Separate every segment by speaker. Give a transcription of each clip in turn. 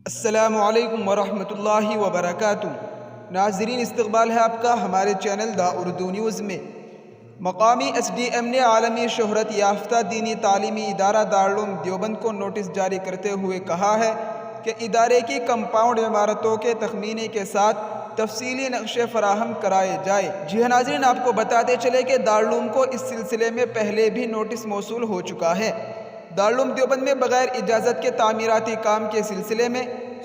Speaker 1: السلام علیکم ورحمۃ اللہ وبرکاتہ۔ ناظرین، استقبال ہے آپ کا ہمارے چینل دا اردو نیوز میں۔ مقامی ایس ڈی ایم نے عالمی شہرت یافتہ دینی تعلیمی ادارہ دارالعلوم دیوبند کو نوٹس جاری کرتے ہوئے کہا ہے کہ ادارے کی کمپاؤنڈ عمارتوں کے تخمینے کے ساتھ تفصیلی نقشے فراہم کرائے جائے۔ جی ہاں ناظرین، آپ کو بتاتے چلے کہ دارالعلوم کو اس سلسلے میں پہلے بھی نوٹس موصول ہو چکا ہے۔ دارالعلوم دیوبند میں بغیر اجازت کے تعمیراتی کام کے سلسلے میں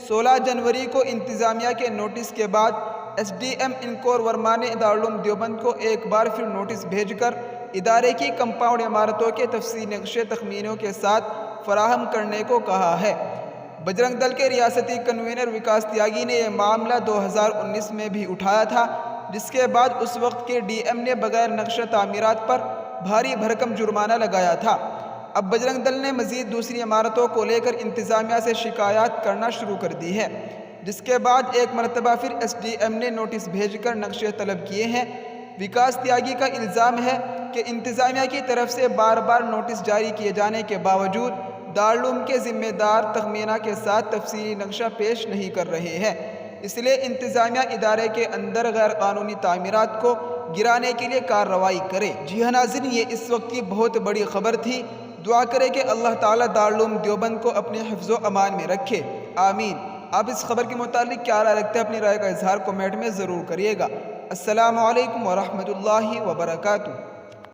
Speaker 1: 16 جنوری کو انتظامیہ کے نوٹس کے بعد S D M Ankur Verma نے دارالعلوم دیوبند کو ایک بار پھر نوٹس بھیج کر ادارے کی کمپاؤنڈ عمارتوں کے تفصیلی نقشے تخمینوں کے ساتھ فراہم کرنے کو کہا ہے۔ بجرنگ دل کے ریاستی کنوینر وکاس تیاگی نے یہ معاملہ 2019 میں بھی اٹھایا تھا، جس کے بعد اس وقت کے ڈی ایم نے بغیر نقشہ تعمیرات پر بھاری بھرکم جرمانہ لگایا تھا۔ اب بجرنگ دل نے مزید دوسری عمارتوں کو لے کر انتظامیہ سے شکایات کرنا شروع کر دی ہے، جس کے بعد ایک مرتبہ پھر ایس ڈی ایم نے نوٹس بھیج کر نقشے طلب کیے ہیں۔ وکاس تیاگی کا الزام ہے کہ انتظامیہ کی طرف سے بار بار نوٹس جاری کیے جانے کے باوجود دارالعلوم کے ذمہ دار تخمینہ کے ساتھ تفصیلی نقشہ پیش نہیں کر رہے ہیں، اس لیے انتظامیہ ادارے کے اندر غیر قانونی تعمیرات کو گرانے کے لیے کارروائی کرے۔ جی ہاں ناظرین، یہ اس وقت کی بہت بڑی خبر تھی۔ دعا کرے کہ اللہ تعالیٰ دارالعلوم دیوبند کو اپنے حفظ و امان میں رکھے، آمین۔ آپ اس خبر کے متعلق کیا رائے رکھتے ہیں؟ اپنی رائے کا اظہار کمنٹ میں ضرور کریے گا۔ السلام علیکم ورحمۃ اللہ وبرکاتہ۔